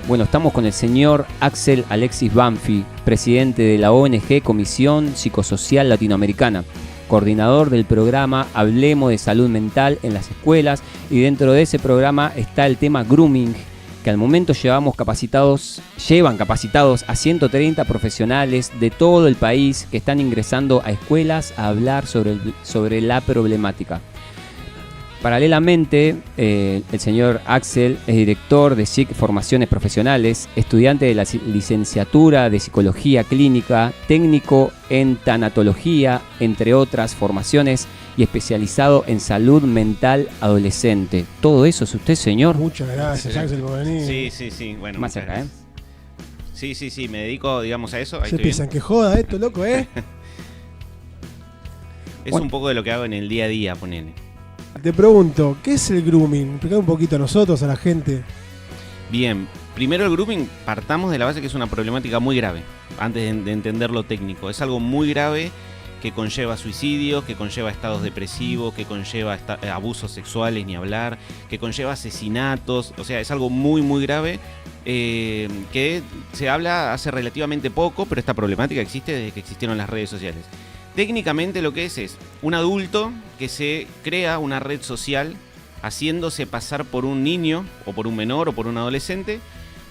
Bueno, estamos con el señor Axel Alexis Banfi, presidente de la ONG Comisión Psicosocial Latinoamericana, coordinador del programa Hablemos de Salud Mental en las escuelas, y dentro de ese programa está el tema grooming, que al momento llevan capacitados a 130 profesionales de todo el país que están ingresando a escuelas a hablar sobre la problemática. Paralelamente, el señor Axel es director de SIC Formaciones Profesionales, estudiante de la licenciatura de Psicología Clínica, técnico en Tanatología, entre otras formaciones, y especializado en salud mental adolescente. ¿Todo eso es usted, señor? Muchas gracias, Axel, por venir. Sí. Bueno, más cerca, ¿eh? Sí, me dedico, digamos, a eso. Ahí Se piensan que joda esto, loco, ¿eh? Es un poco de lo que hago en el día a día, ponele. Te pregunto, ¿qué es el grooming? Explica un poquito a nosotros, a la gente. Bien, primero el grooming, partamos de la base que es una problemática muy grave, antes de entender lo técnico. Es algo muy grave que conlleva suicidios, que conlleva estados depresivos, que conlleva abusos sexuales, ni hablar, que conlleva asesinatos. O sea, es algo muy, muy grave que se habla hace relativamente poco, pero esta problemática existe desde que existieron las redes sociales. Técnicamente lo que es un adulto que se crea una red social haciéndose pasar por un niño o por un menor o por un adolescente,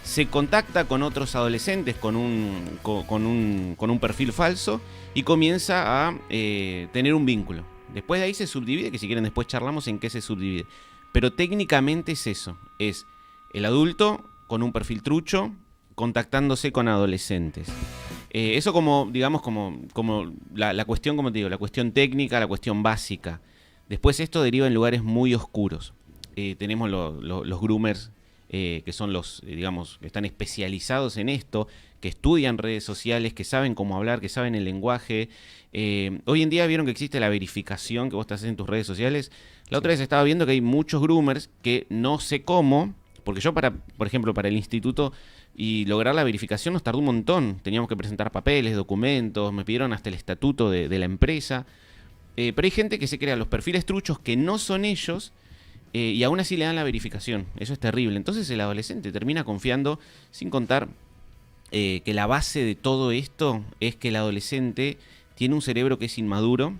se contacta con otros adolescentes con un perfil falso y comienza a tener un vínculo. Después de ahí se subdivide, que si quieren después charlamos en qué se subdivide. Pero técnicamente es eso, es el adulto con un perfil trucho contactándose con adolescentes. Eso como, digamos, como la cuestión, como te digo, la cuestión técnica, la cuestión básica. Después esto deriva en lugares muy oscuros. Tenemos los groomers, que son los, digamos, que están especializados en esto, que estudian redes sociales, que saben cómo hablar, que saben el lenguaje. Hoy en día vieron que existe la verificación que vos te haces en tus redes sociales. La otra vez estaba viendo que hay muchos groomers que no sé cómo, porque yo por ejemplo, para el instituto y lograr la verificación nos tardó un montón. Teníamos que presentar papeles, documentos, me pidieron hasta el estatuto de la empresa. Pero hay gente que se crea los perfiles truchos que no son ellos y aún así le dan la verificación. Eso es terrible. Entonces el adolescente termina confiando, sin contar que la base de todo esto es que el adolescente tiene un cerebro que es inmaduro,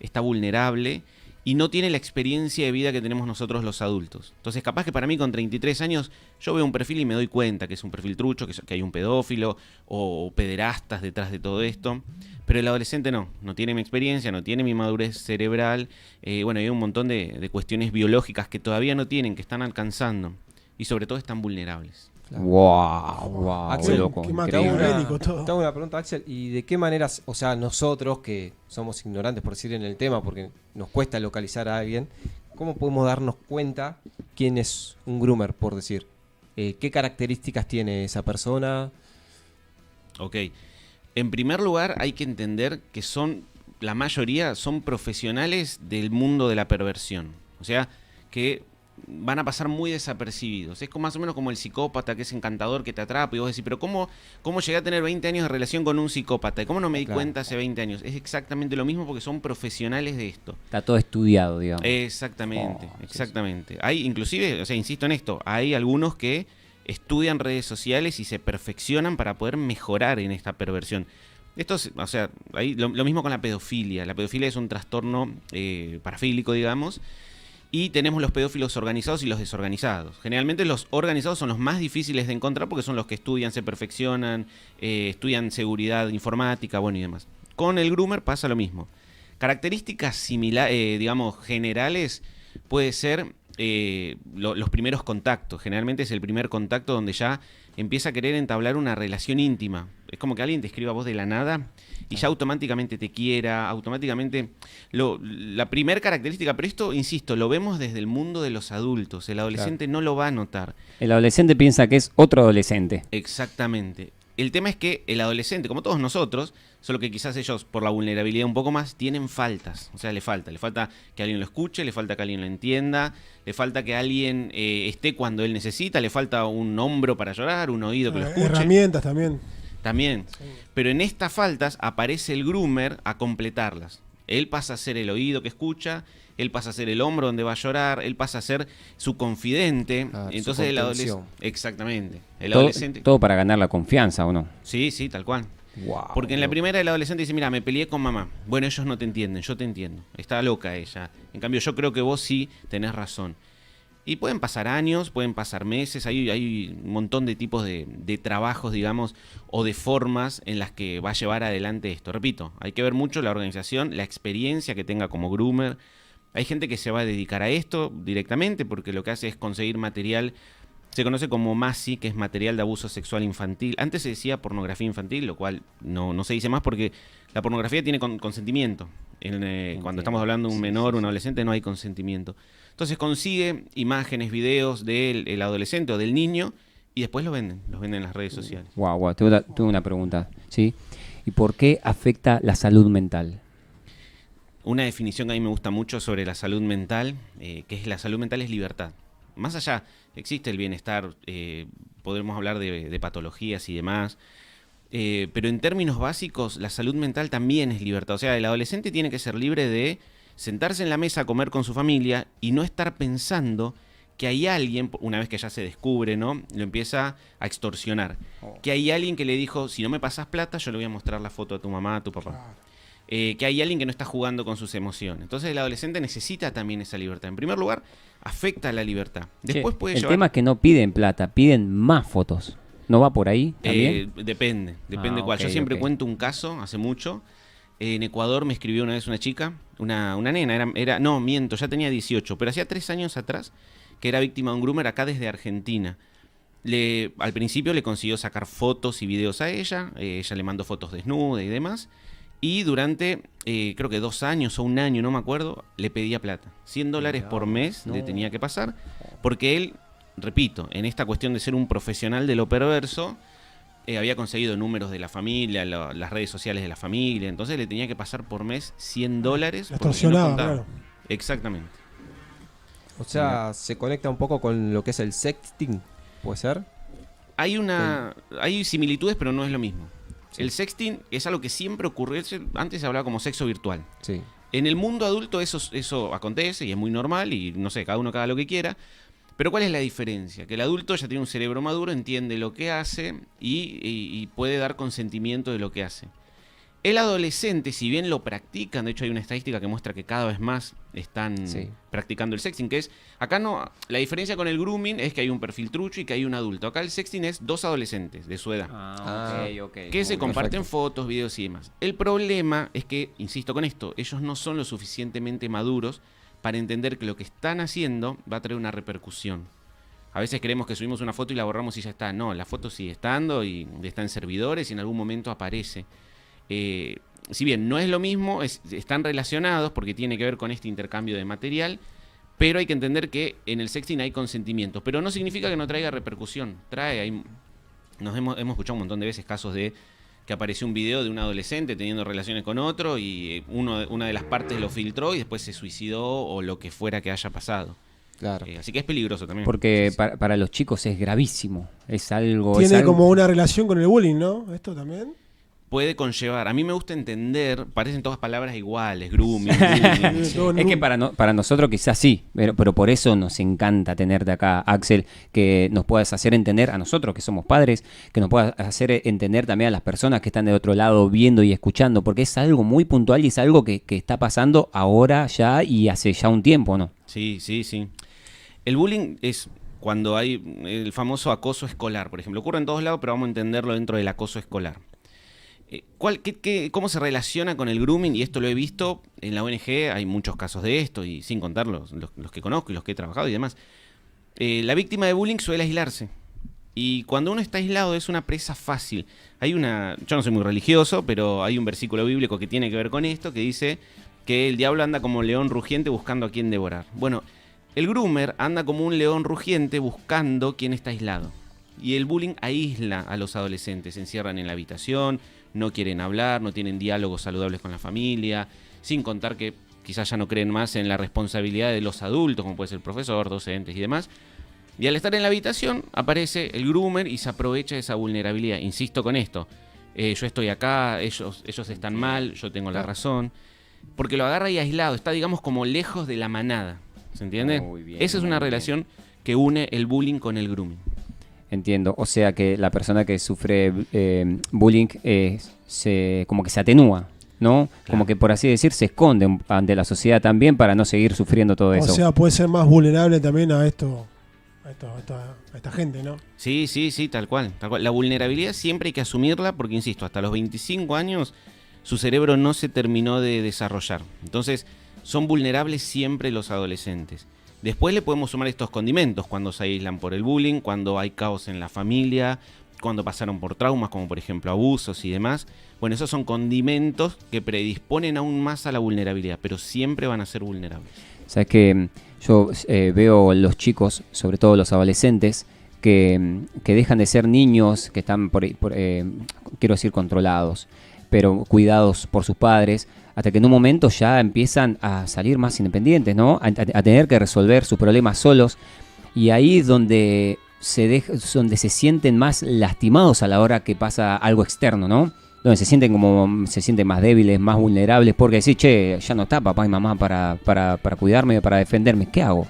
está vulnerable y no tiene la experiencia de vida que tenemos nosotros los adultos. Entonces capaz que para mí con 33 años yo veo un perfil y me doy cuenta que es un perfil trucho, que hay un pedófilo o pederastas detrás de todo esto. Pero el adolescente no tiene mi experiencia, no tiene mi madurez cerebral. Bueno, hay un montón de cuestiones biológicas que todavía no tienen, que están alcanzando. Y sobre todo están vulnerables. Claro. Wow, Axel, loco, qué increíble. maquiavélico todo. Te hago una pregunta, Axel, ¿y de qué maneras, o sea, nosotros que somos ignorantes por decir en el tema, porque nos cuesta localizar a alguien, cómo podemos darnos cuenta quién es un groomer, por decir? ¿Qué características tiene esa persona? Ok. En primer lugar, hay que entender que la mayoría son profesionales del mundo de la perversión. O sea, que van a pasar muy desapercibidos. Es más o menos como el psicópata que es encantador, que te atrapa y vos decís, pero ¿cómo llegué a tener 20 años de relación con un psicópata? ¿Y cómo no me di cuenta hace 20 años? Es exactamente lo mismo porque son profesionales de esto. Está todo estudiado, digamos. Exactamente. Sí. Hay, inclusive, o sea, insisto en esto, hay algunos que estudian redes sociales y se perfeccionan para poder mejorar en esta perversión. Esto es, o sea, lo mismo con la pedofilia. La pedofilia es un trastorno parafílico, digamos. Y tenemos los pedófilos organizados y los desorganizados. Generalmente los organizados son los más difíciles de encontrar porque son los que estudian, se perfeccionan, estudian seguridad informática, bueno y demás. Con el groomer pasa lo mismo. Características similares, digamos, generales, puede ser los primeros contactos. Generalmente es el primer contacto donde ya empieza a querer entablar una relación íntima. Es como que alguien te escriba a vos de la nada y ya automáticamente te quiera, automáticamente... La primera característica, pero esto, insisto, lo vemos desde el mundo de los adultos. El adolescente no lo va a notar. El adolescente piensa que es otro adolescente. Exactamente. El tema es que el adolescente, como todos nosotros, solo que quizás ellos, por la vulnerabilidad un poco más, tienen faltas. O sea, le falta que alguien lo escuche, le falta que alguien lo entienda, le falta que alguien esté cuando él necesita, le falta un hombro para llorar, un oído que lo escuche. Herramientas también. También. Sí. Pero en estas faltas aparece el groomer a completarlas. Él pasa a ser el oído que escucha, él pasa a ser el hombro donde va a llorar, él pasa a ser su confidente. Entonces su el adolescente... contención. Exactamente. El Todo, adolescente... todo para ganar la confianza, ¿o no? Sí, sí, tal cual. Wow, Porque en la primera el adolescente dice, mira, me peleé con mamá. Bueno, ellos no te entienden, yo te entiendo. Está loca ella. En cambio, yo creo que vos sí tenés razón. Y pueden pasar años, pueden pasar meses, hay un montón de tipos de trabajos, digamos, o de formas en las que va a llevar adelante esto. Repito, hay que ver mucho la organización, la experiencia que tenga como groomer. Hay gente que se va a dedicar a esto directamente porque lo que hace es conseguir material, se conoce como MASI, que es material de abuso sexual infantil. Antes se decía pornografía infantil, lo cual no se dice más porque la pornografía tiene consentimiento. Cuando estamos hablando de un menor, un adolescente, no hay consentimiento. Entonces consigue imágenes, videos del adolescente o del niño y después los venden en las redes sociales. Wow, tuve una pregunta, ¿sí? ¿Y por qué afecta la salud mental? Una definición que a mí me gusta mucho sobre la salud mental, que es la salud mental es libertad. Más allá, existe el bienestar, podemos hablar de patologías y demás, pero en términos básicos, la salud mental también es libertad. O sea, el adolescente tiene que ser libre de sentarse en la mesa a comer con su familia y no estar pensando que hay alguien, una vez que ya se descubre, ¿no? Lo empieza a extorsionar. Que hay alguien que le dijo, si no me pasas plata, yo le voy a mostrar la foto a tu mamá, a tu papá. Que hay alguien que no está jugando con sus emociones. Entonces el adolescente necesita también esa libertad. En primer lugar, afecta la libertad. Después puede el llevar... tema es que no piden plata, piden más fotos. ¿No va por ahí también? Depende cuál. Yo siempre cuento un caso, hace mucho. En Ecuador me escribió una vez una chica, una nena, no, miento, ya tenía 18, pero hacía 3 años atrás, que era víctima de un groomer acá desde Argentina. Al principio le consiguió sacar fotos y videos a ella le mandó fotos desnuda y demás, y durante, creo que 2 años o 1 año, no me acuerdo, le pedía plata. $100 por mes le tenía que pasar, porque él, repito, en esta cuestión de ser un profesional de lo perverso, había conseguido números de la familia, las redes sociales de la familia, entonces le tenía que pasar por mes $100. La extorsionaba, claro. Exactamente. O sea, se conecta un poco con lo que es el sexting, ¿puede ser? Hay similitudes, pero no es lo mismo. Sí. El sexting es algo que siempre ocurrió, antes se hablaba como sexo virtual. Sí. En el mundo adulto eso acontece y es muy normal y no sé, cada uno haga lo que quiera. Pero ¿cuál es la diferencia? Que el adulto ya tiene un cerebro maduro, entiende lo que hace y puede dar consentimiento de lo que hace. El adolescente, si bien lo practican, de hecho hay una estadística que muestra que cada vez más están practicando el sexting, que es, acá no, la diferencia con el grooming es que hay un perfil trucho y que hay un adulto. Acá el sexting es 2 adolescentes de su edad. Que se comparten fotos, videos y demás. El problema es que, insisto con esto, ellos no son lo suficientemente maduros para entender que lo que están haciendo va a traer una repercusión. A veces creemos que subimos una foto y la borramos y ya está. No, la foto sigue estando y está en servidores y en algún momento aparece. Si bien no es lo mismo, están relacionados porque tiene que ver con este intercambio de material, pero hay que entender que en el sexting hay consentimiento. Pero no significa que no traiga repercusión. Hemos escuchado un montón de veces casos de que apareció un video de un adolescente teniendo relaciones con otro y una de las partes lo filtró y después se suicidó o lo que fuera que haya pasado. Claro. Así que es peligroso también. Porque para los chicos es gravísimo. Es algo... Tiene como una relación con el bullying, ¿no? ¿Esto también? Puede conllevar. A mí me gusta entender, parecen todas palabras iguales, grooming. Es que para nosotros quizás sí, pero por eso nos encanta tenerte acá, Axel, que nos puedas hacer entender a nosotros que somos padres, que nos puedas hacer entender también a las personas que están de otro lado viendo y escuchando, porque es algo muy puntual y es algo que está pasando ahora ya y hace ya un tiempo, ¿no? Sí. El bullying es cuando hay el famoso acoso escolar, por ejemplo. Ocurre en todos lados, pero vamos a entenderlo dentro del acoso escolar. ¿Cómo se relaciona con el grooming? Y esto lo he visto en la ONG, hay muchos casos de esto, y sin contar los que conozco y los que he trabajado y demás. La víctima de bullying suele aislarse. Y cuando uno está aislado es una presa fácil. Yo no soy muy religioso, pero hay un versículo bíblico que tiene que ver con esto, que dice que el diablo anda como león rugiente buscando a quien devorar. Bueno, el groomer anda como un león rugiente buscando quien está aislado. Y el bullying aísla a los adolescentes, se encierran en la habitación, no quieren hablar, no tienen diálogos saludables con la familia, sin contar que quizás ya no creen más en la responsabilidad de los adultos, como puede ser el profesor, docentes y demás. Y al estar en la habitación aparece el groomer y se aprovecha de esa vulnerabilidad. Insisto con esto, yo estoy acá, ellos están mal, yo tengo la razón. porque lo agarra ahí aislado, está digamos como lejos de la manada, ¿se entiende? Muy bien, Esa es una muy relación que une el bullying con el grooming. Entiendo. O sea que la persona que sufre bullying como que se atenúa, ¿no? Como que por así decir se esconde ante la sociedad también para no seguir sufriendo todo eso. O sea, puede ser más vulnerable también a esta gente, ¿no? Sí, tal cual. La vulnerabilidad siempre hay que asumirla porque, insisto, hasta los 25 años su cerebro no se terminó de desarrollar. Entonces, son vulnerables siempre los adolescentes. Después le podemos sumar estos condimentos cuando se aíslan por el bullying, cuando hay caos en la familia, cuando pasaron por traumas como por ejemplo abusos y demás. Bueno, esos son condimentos que predisponen aún más a la vulnerabilidad, pero siempre van a ser vulnerables. Sabes que yo veo los chicos, sobre todo los adolescentes, que dejan de ser niños, que están quiero decir controlados, pero cuidados por sus padres, hasta que en un momento ya empiezan a salir más independientes, ¿no? A tener que resolver sus problemas solos, y ahí es donde donde se sienten más lastimados a la hora que pasa algo externo, ¿no? Donde se sienten más débiles, más vulnerables, porque decís, che, ya no está papá y mamá para cuidarme, para defenderme, ¿qué hago?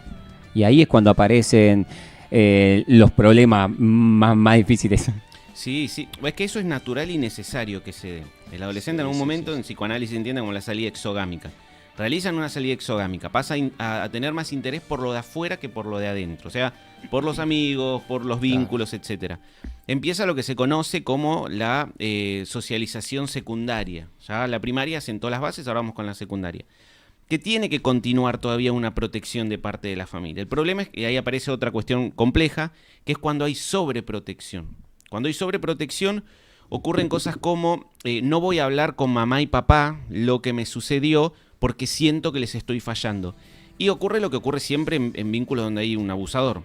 Y ahí es cuando aparecen los problemas más difíciles. Sí, es que eso es natural y necesario que se dé. El adolescente en algún momento en psicoanálisis entiende como la salida exogámica. Realizan una salida exogámica, pasa a tener más interés por lo de afuera que por lo de adentro, o sea, por los amigos, por los vínculos, etcétera. Empieza lo que se conoce como la socialización secundaria. Ya la primaria sentó las bases, ahora vamos con la secundaria, que tiene que continuar todavía una protección de parte de la familia. El problema es que ahí aparece otra cuestión compleja, que es cuando hay sobreprotección. Cuando hay sobreprotección ocurren cosas como no voy a hablar con mamá y papá lo que me sucedió porque siento que les estoy fallando. Y ocurre lo que ocurre siempre en vínculos donde hay un abusador.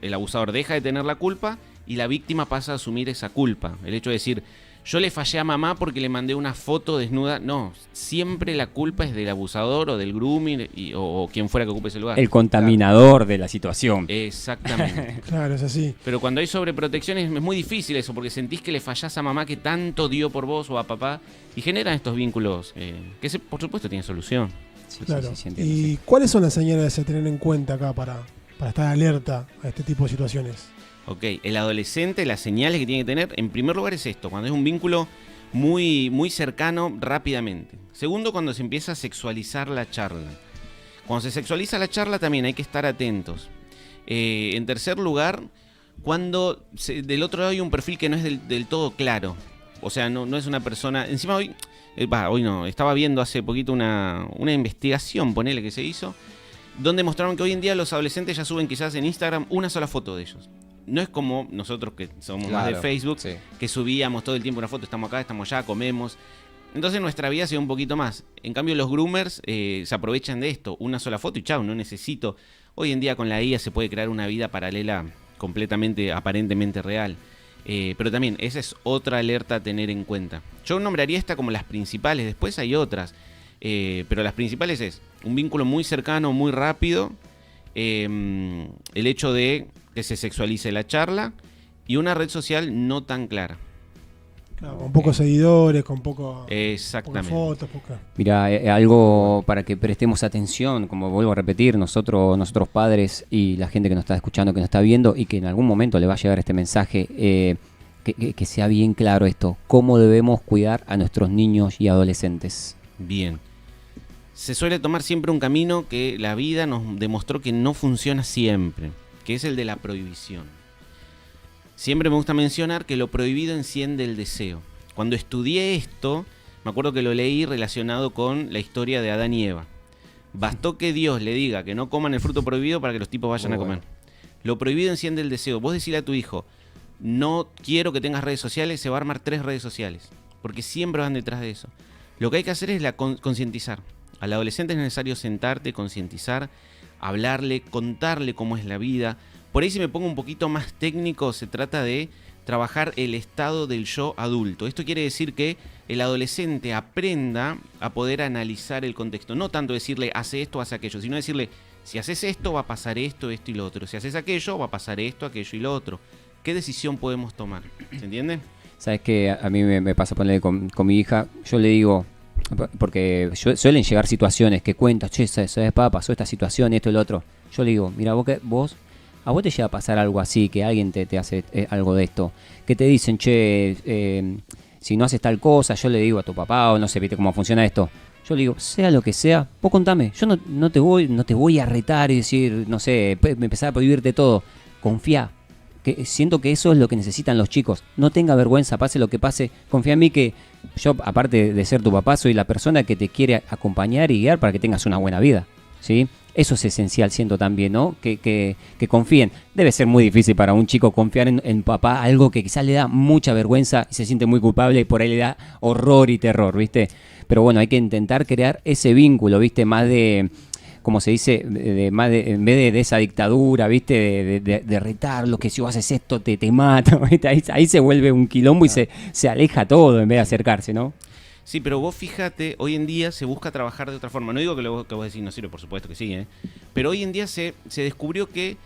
El abusador deja de tener la culpa y la víctima pasa a asumir esa culpa. El hecho de decir, yo le fallé a mamá porque le mandé una foto desnuda. No, siempre la culpa es del abusador o del grooming o quien fuera que ocupe ese lugar. El contaminador de la situación. Exactamente. Claro, es así. Pero cuando hay sobreprotección es muy difícil eso, porque sentís que le fallás a mamá que tanto dio por vos o a papá y generan estos vínculos que por supuesto tienen solución. Sí, Claro. sí, entiendo, ¿Y sí. cuáles son las señales a tener en cuenta acá para estar alerta a este tipo de situaciones? Ok, el adolescente, las señales que tiene que tener, en primer lugar es esto, cuando es un vínculo muy, muy cercano rápidamente. Segundo, cuando se empieza a sexualizar la charla. Cuando se sexualiza la charla también hay que estar atentos. En tercer lugar, cuando del otro lado hay un perfil que no es del todo claro. O sea, no es una persona... Encima hoy no, estaba viendo hace poquito una investigación, ponele, que se hizo, donde mostraron que hoy en día los adolescentes ya suben quizás en Instagram una sola foto de ellos. No es como nosotros que somos más de Facebook, sí, que subíamos todo el tiempo una foto, estamos acá, estamos allá, comemos. Entonces nuestra vida se ve un poquito más. En cambio los groomers se aprovechan de esto, una sola foto y chao, no necesito. Hoy en día con la IA se puede crear una vida paralela completamente, aparentemente real. Pero también esa es otra alerta a tener en cuenta. Yo nombraría esta como las principales, después hay otras. Pero las principales es un vínculo muy cercano, muy rápido. El hecho de que se sexualice la charla y una red social no tan clara. Claro, con pocos seguidores, con pocas Exactamente. fotos. Mira, algo para que prestemos atención, como vuelvo a repetir, nosotros padres y la gente que nos está escuchando, que nos está viendo y que en algún momento le va a llegar este mensaje, que sea bien claro esto, cómo debemos cuidar a nuestros niños y adolescentes. Bien. Se suele tomar siempre un camino que la vida nos demostró que no funciona siempre, que es el de la prohibición. Siempre me gusta mencionar que lo prohibido enciende el deseo. Cuando estudié esto, me acuerdo que lo leí relacionado con la historia de Adán y Eva. Bastó que Dios le diga que no coman el fruto prohibido para que los tipos vayan a comer. Lo prohibido enciende el deseo. Vos decile a tu hijo, no quiero que tengas redes sociales, se va a armar 3 redes sociales, porque siempre van detrás de eso. Lo que hay que hacer es concientizar. Al adolescente es necesario sentarte, concientizar, hablarle, contarle cómo es la vida. Por ahí si me pongo un poquito más técnico, se trata de trabajar el estado del yo adulto. Esto quiere decir que el adolescente aprenda a poder analizar el contexto. No tanto decirle, hace esto, hace aquello, sino decirle, si haces esto, va a pasar esto, esto y lo otro. Si haces aquello, va a pasar esto, aquello y lo otro. ¿Qué decisión podemos tomar? ¿Se entiende? Sabes que a mí me pasa ponerle con mi hija, yo le digo, porque suelen llegar situaciones que cuentas, che, ¿sabes, papá? Pasó esta situación, esto y lo otro. Yo le digo, mira, a vos te llega a pasar algo así, que alguien te hace algo de esto, que te dicen, che, si no haces tal cosa, yo le digo a tu papá, o no sé, viste cómo funciona esto. Yo le digo, sea lo que sea, vos contame, yo no te voy a retar y decir, no sé, empezar a prohibirte todo. Confía. Que siento que eso es lo que necesitan los chicos. No tenga vergüenza, pase lo que pase. Confía en mí que yo, aparte de ser tu papá, soy la persona que te quiere acompañar y guiar para que tengas una buena vida, ¿sí? Eso es esencial, siento también, ¿no? Que confíen. Debe ser muy difícil para un chico confiar en papá, algo que quizás le da mucha vergüenza y se siente muy culpable y por ahí le da horror y terror, ¿viste? Pero bueno, hay que intentar crear ese vínculo, ¿viste? Más de, como se dice, en vez de esa dictadura, ¿viste? De retarlo, que si vos haces esto te mata, ¿viste? Ahí se vuelve un quilombo y se aleja todo en vez de acercarse, ¿no? Sí, pero vos fíjate, hoy en día se busca trabajar de otra forma. No digo que lo que vos decís no sirve, por supuesto que sí, ¿eh? Pero hoy en día se descubrió que,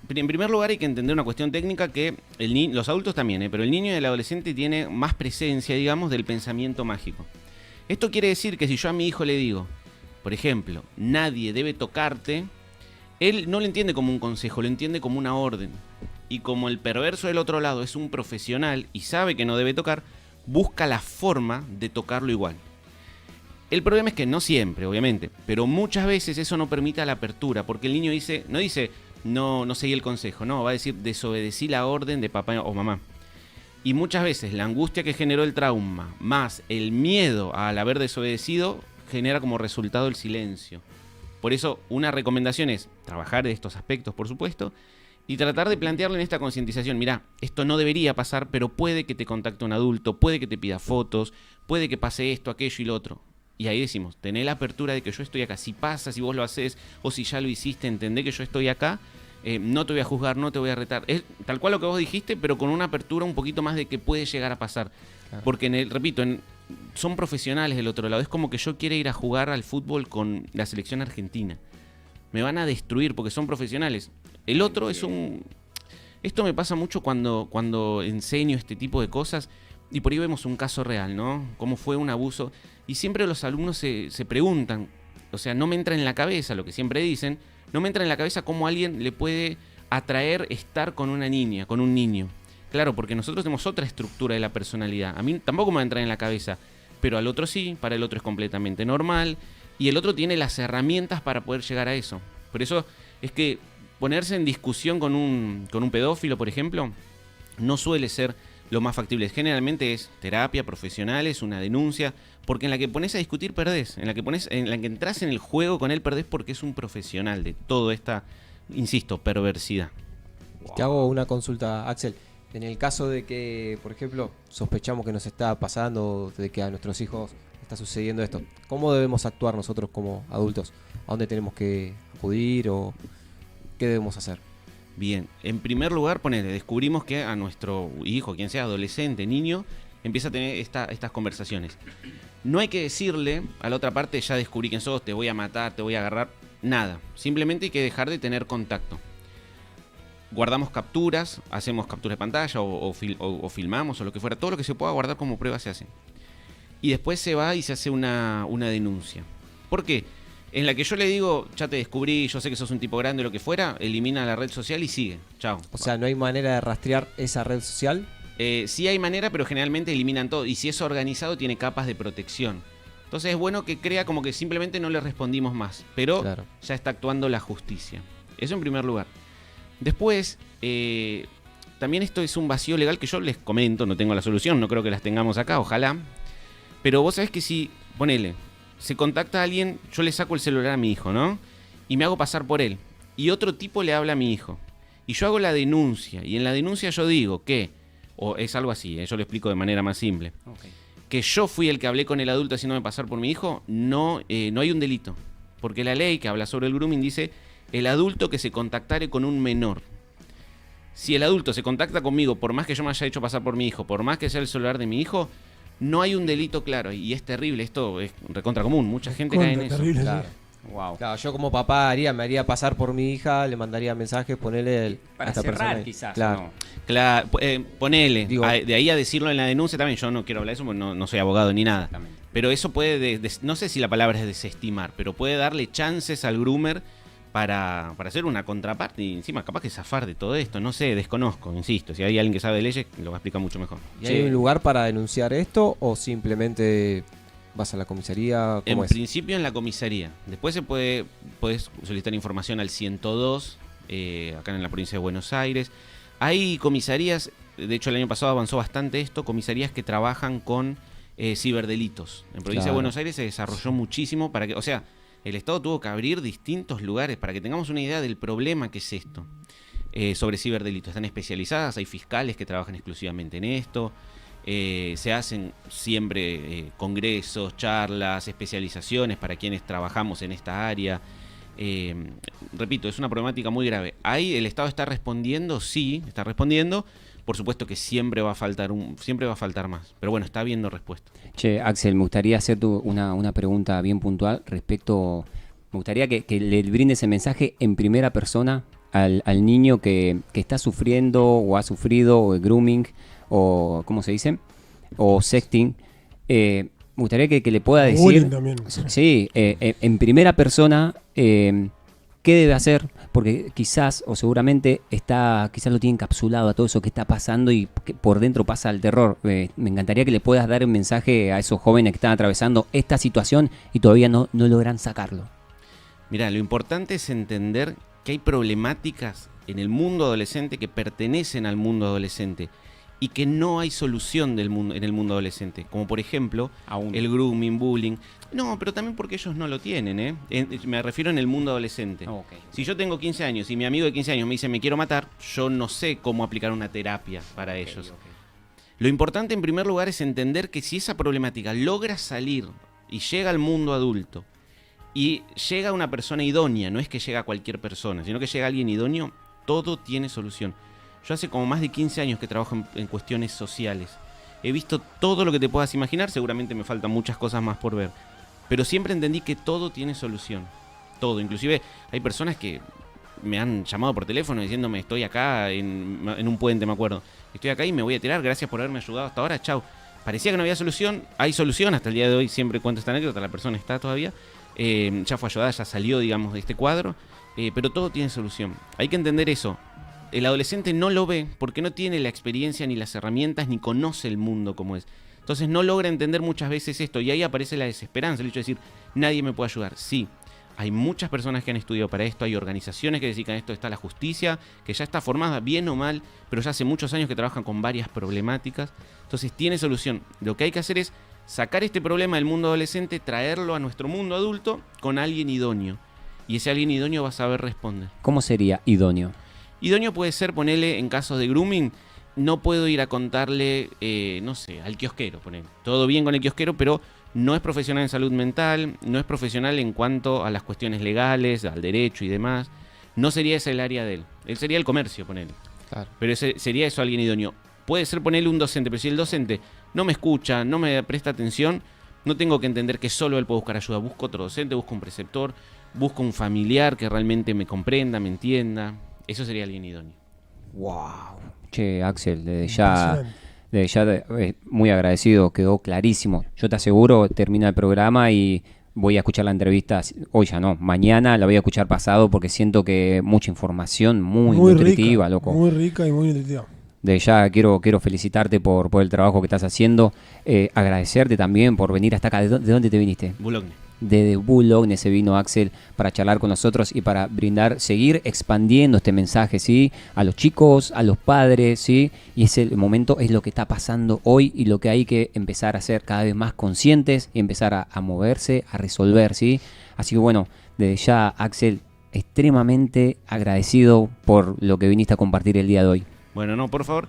en primer lugar, hay que entender una cuestión técnica que los adultos también, pero el niño y el adolescente tiene más presencia, digamos, del pensamiento mágico. Esto quiere decir que si yo a mi hijo le digo, por ejemplo, nadie debe tocarte, él no lo entiende como un consejo, lo entiende como una orden. Y como el perverso del otro lado es un profesional y sabe que no debe tocar, busca la forma de tocarlo igual. El problema es que no siempre, obviamente, pero muchas veces eso no permite la apertura, porque el niño no dice, no seguí el consejo, no, va a decir, desobedecí la orden de papá o mamá. Y muchas veces la angustia que generó el trauma, más el miedo al haber desobedecido, genera como resultado el silencio. Por eso, una recomendación es trabajar de estos aspectos, por supuesto, y tratar de plantearle en esta concientización, mirá, esto no debería pasar, pero puede que te contacte un adulto, puede que te pida fotos, puede que pase esto, aquello y lo otro. Y ahí decimos, tené la apertura de que yo estoy acá. Si pasa, si vos lo haces, o si ya lo hiciste, entendé que yo estoy acá, no te voy a juzgar, no te voy a retar. Es tal cual lo que vos dijiste, pero con una apertura un poquito más de que puede llegar a pasar. Claro. Porque, repito, son profesionales del otro lado. Es como que yo quiera ir a jugar al fútbol con la selección argentina. Me van a destruir porque son profesionales. El otro es un... Esto me pasa mucho cuando enseño este tipo de cosas y por ahí vemos un caso real, ¿no? Cómo fue un abuso. Y siempre los alumnos se preguntan, o sea, no me entra en la cabeza lo que siempre dicen, no me entra en la cabeza cómo a alguien le puede atraer estar con una niña, con un niño. Claro, porque nosotros tenemos otra estructura de la personalidad. A mí tampoco me va a entrar en la cabeza, pero al otro sí, para el otro es completamente normal. Y el otro tiene las herramientas para poder llegar a eso. Por eso es que ponerse en discusión con un pedófilo, por ejemplo, no suele ser lo más factible. Generalmente es terapia, profesionales, una denuncia, porque en la que pones a discutir perdés, en la que entras en el juego con él perdés porque es un profesional de toda esta, insisto, perversidad. Te hago una consulta, Axel. En el caso de que, por ejemplo, sospechamos que nos está pasando, de que a nuestros hijos está sucediendo esto, ¿cómo debemos actuar nosotros como adultos? ¿A dónde tenemos que acudir o qué debemos hacer? Bien, en primer lugar, descubrimos que a nuestro hijo, quien sea adolescente, niño, empieza a tener estas conversaciones. No hay que decirle a la otra parte, ya descubrí quién sos, te voy a matar, te voy a agarrar, nada. Simplemente hay que dejar de tener contacto. Guardamos capturas, hacemos capturas de pantalla o filmamos o lo que fuera, todo lo que se pueda guardar como prueba se hace. Y después se va y se hace una denuncia. ¿Por qué? En la que yo le digo, ya te descubrí, yo sé que sos un tipo grande o lo que fuera, elimina la red social y sigue. Chao. O sea, ¿no hay manera de rastrear esa red social? Sí hay manera, pero generalmente eliminan todo. Y si es organizado, tiene capas de protección. Entonces es bueno que crea como que simplemente no le respondimos más. Pero claro, ya está actuando la justicia. Eso en primer lugar. Después, también esto es un vacío legal que yo les comento, no tengo la solución, no creo que las tengamos acá, ojalá. Pero vos sabés que si, ponele, se contacta a alguien, yo le saco el celular a mi hijo, ¿no? Y me hago pasar por él. Y otro tipo le habla a mi hijo. Y yo hago la denuncia. Y en la denuncia yo digo que, o es algo así, yo lo explico de manera más simple. Okay. Que yo fui el que hablé con el adulto haciéndome pasar por mi hijo, no hay un delito. Porque la ley que habla sobre el grooming dice, el adulto que se contactare con un menor. Si el adulto se contacta conmigo, por más que yo me haya hecho pasar por mi hijo, por más que sea el celular de mi hijo, no hay un delito claro, y es terrible, esto es recontra común, mucha gente cae en eso. Terrible, claro. Wow. Claro, yo como papá me haría pasar por mi hija, le mandaría mensajes, ponerle a Para esta cerrar, persona. quizás. Claro. ¿no? Claro, ponele. Digo- De ahí a decirlo en la denuncia también. Yo no quiero hablar de eso porque no soy abogado ni nada. Exactamente. Pero eso puede, no sé si la palabra es desestimar, pero puede darle chances al groomer para hacer una contraparte y encima capaz que zafar de todo esto. No sé, desconozco, insisto. Si hay alguien que sabe de leyes, lo va a explicar mucho mejor. ¿Y hay un lugar para denunciar esto o simplemente vas a la comisaría? En ¿Cómo es? principio en la comisaría. Después puedes solicitar información al 102, acá en la provincia de Buenos Aires. Hay comisarías, de hecho el año pasado avanzó bastante esto, comisarías que trabajan con ciberdelitos. En provincia de Claro. Buenos Aires se desarrolló muchísimo para que, o sea, el Estado tuvo que abrir distintos lugares para que tengamos una idea del problema que es esto. Sobre ciberdelitos. Están especializadas, hay fiscales que trabajan exclusivamente en esto. Se hacen siempre congresos, charlas, especializaciones para quienes trabajamos en esta área. Repito, es una problemática muy grave. ¿Ahí el Estado está respondiendo? Sí, está respondiendo. Por supuesto que siempre va a faltar más. Pero bueno, está habiendo respuesta. Che, Axel, me gustaría hacerte una pregunta bien puntual respecto. Me gustaría que le brindes el mensaje en primera persona al niño que está sufriendo o ha sufrido o el grooming o, ¿cómo se dice? O sexting. Me gustaría que le pueda decir. Bullying también. Sí, en primera persona, ¿qué debe hacer? Porque quizás, o seguramente, quizás lo tiene encapsulado a todo eso que está pasando y que por dentro pasa el terror. Me encantaría que le puedas dar un mensaje a esos jóvenes que están atravesando esta situación y todavía no logran sacarlo. Mirá, lo importante es entender que hay problemáticas en el mundo adolescente que pertenecen al mundo adolescente y que no hay solución en el mundo adolescente. Como por ejemplo, Aún. el grooming, bullying. No, pero también porque ellos no lo tienen, ¿eh? Me refiero en el mundo adolescente. Ok. Si yo tengo 15 años y mi amigo de 15 años me dice me quiero matar, yo no sé cómo aplicar una terapia para ellos. Lo importante en primer lugar es entender que si esa problemática logra salir y llega al mundo adulto y llega una persona idónea, no es que llega cualquier persona, sino que llega alguien idóneo, todo tiene solución. Yo hace como más de 15 años que trabajo en cuestiones sociales. He visto todo lo que te puedas imaginar, seguramente me faltan muchas cosas más por ver. Pero siempre entendí que todo tiene solución. Todo. Inclusive hay personas que me han llamado por teléfono diciéndome estoy acá en un puente, me acuerdo. Estoy acá y me voy a tirar, gracias por haberme ayudado hasta ahora, chau. Parecía que no había solución, hay solución, hasta el día de hoy siempre cuento esta anécdota, la persona está todavía. Ya fue ayudada, ya salió, digamos, de este cuadro. Pero todo tiene solución. Hay que entender eso. El adolescente no lo ve porque no tiene la experiencia ni las herramientas ni conoce el mundo como es. Entonces no logra entender muchas veces esto y ahí aparece la desesperanza, el hecho de decir, nadie me puede ayudar. Sí, hay muchas personas que han estudiado para esto, hay organizaciones que dedican a esto, está la justicia, que ya está formada bien o mal, pero ya hace muchos años que trabajan con varias problemáticas. Entonces tiene solución. Lo que hay que hacer es sacar este problema del mundo adolescente, traerlo a nuestro mundo adulto con alguien idóneo. Y ese alguien idóneo va a saber responder. ¿Cómo sería idóneo? Idóneo puede ser, ponele, en casos de grooming, no puedo ir a contarle, no sé, al kiosquero, ponele. Todo bien con el kiosquero, pero no es profesional en salud mental, no es profesional en cuanto a las cuestiones legales, al derecho y demás. No sería ese el área de él. Él sería el comercio, ponele. Claro. Pero sería eso alguien idóneo. Puede ser ponerle un docente, pero si el docente no me escucha, no me presta atención, no tengo que entender que solo él puede buscar ayuda. Busco otro docente, busco un preceptor, busco un familiar que realmente me comprenda, me entienda. Eso sería alguien idóneo. Wow. Che, Axel, desde ya muy agradecido, quedó clarísimo. Yo te aseguro, termina el programa y voy a escuchar la entrevista, hoy ya no, mañana la voy a escuchar pasado porque siento que mucha información muy nutritiva, rica, loco. Muy rica y muy nutritiva. De ya quiero felicitarte por el trabajo que estás haciendo, agradecerte también por venir hasta acá. ¿De dónde te viniste? Boulogne. Desde Boulogne se vino Axel para charlar con nosotros y para seguir expandiendo este mensaje, ¿sí? A los chicos, a los padres, ¿sí? Y es el momento, es lo que está pasando hoy y lo que hay que empezar a ser cada vez más conscientes y empezar a moverse, a resolver, ¿sí? Así que bueno, desde ya, Axel, extremadamente agradecido por lo que viniste a compartir el día de hoy. Bueno, no, por favor,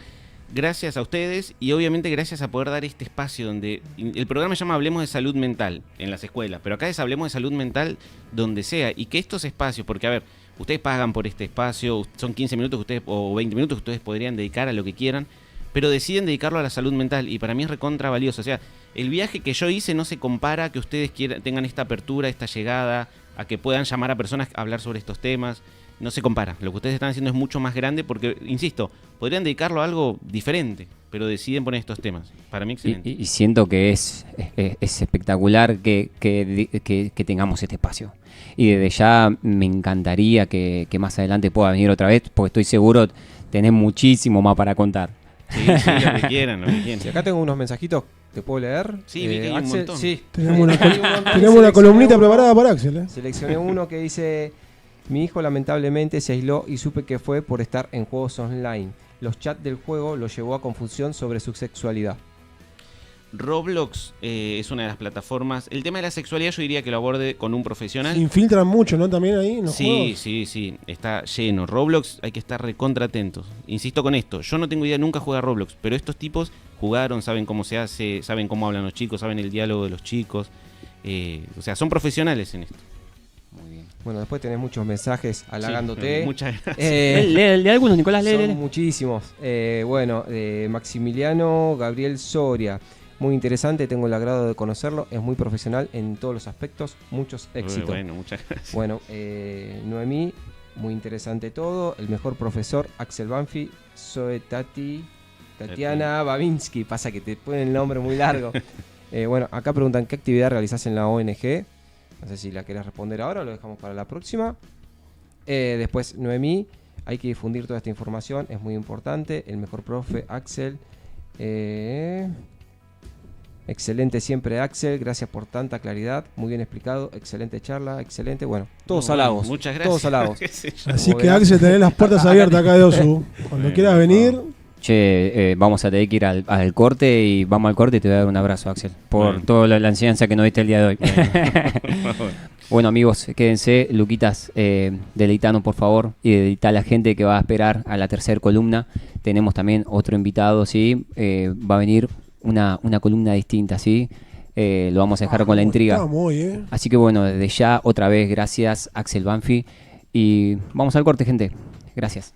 gracias a ustedes y obviamente gracias a poder dar este espacio donde el programa se llama Hablemos de Salud Mental en las escuelas, pero acá es Hablemos de Salud Mental donde sea y que estos espacios, porque a ver, ustedes pagan por este espacio, son 15 minutos que ustedes o 20 minutos que ustedes podrían dedicar a lo que quieran, pero deciden dedicarlo a la salud mental y para mí es recontra valioso. O sea, el viaje que yo hice no se compara a que ustedes tengan esta apertura, esta llegada, a que puedan llamar a personas a hablar sobre estos temas. No se compara. Lo que ustedes están haciendo es mucho más grande porque, insisto, podrían dedicarlo a algo diferente, pero deciden poner estos temas. Para mí, excelente. Y siento que es espectacular que tengamos este espacio. Y desde ya me encantaría que más adelante pueda venir otra vez, porque estoy seguro tenés muchísimo más para contar. Sí, lo que quieran, lo que quieran. Sí, acá tengo unos mensajitos, ¿te puedo leer? Sí, vi que hay un Axel, montón. Sí. Tenemos una, Hay un montón. tenemos una Seleccioné columnita uno. preparada para Axel, ¿eh? Seleccioné uno que dice: mi hijo lamentablemente se aisló y supe que fue por estar en juegos online. Los chats del juego lo llevó a confusión sobre su sexualidad. Roblox es una de las plataformas. El tema de la sexualidad yo diría que lo aborde con un profesional. Se infiltran mucho, ¿no? También ahí en los Sí, juegos. sí, está lleno. Roblox hay que estar recontra atentos. Insisto con esto, yo no tengo idea, nunca jugué a Roblox, pero estos tipos jugaron, saben cómo se hace, saben cómo hablan los chicos, saben el diálogo de los chicos. O sea, son profesionales en esto. Muy bien. Bueno, después tenés muchos mensajes halagándote. Sí, muchas gracias. Lee algunos, Nicolás, Son lee. muchísimos. Bueno, Maximiliano Gabriel Soria. Muy interesante, tengo el agrado de conocerlo. Es muy profesional en todos los aspectos. Muchos éxitos. Bueno, muchas gracias. Bueno, Noemí, muy interesante todo. El mejor profesor, Axel Banfi. Zoe Tatiana Babinsky. Pasa que te ponen el nombre muy largo. Bueno, acá preguntan qué actividad realizás en la ONG. No sé si la querés responder ahora o lo dejamos para la próxima. Después, Noemí, hay que difundir toda esta información, es muy importante. El mejor profe, Axel. Excelente siempre, Axel. Gracias por tanta claridad. Muy bien explicado. Excelente charla, excelente. Bueno, todos Bueno, halagos. muchas gracias. Todos halagos. ¿Qué sé yo? Así Como que verás. Axel, tenés las puertas abiertas acá de Osu. Cuando Bueno, quieras por venir, Che, vamos a tener que ir al corte y vamos al corte y te voy a dar un abrazo, Axel, por Bueno. toda la enseñanza que nos diste el día de hoy. Bueno, amigos, quédense. Luquitas, deleitanos por favor y deleita a la gente que va a esperar a la tercera columna. Tenemos también otro invitado, ¿sí? Va a venir una columna distinta, ¿sí? Lo vamos a dejar con la intriga. Estamos hoy, ¿eh? Así que bueno, desde ya, otra vez, gracias Axel Banfi. Y vamos al corte, gente. Gracias.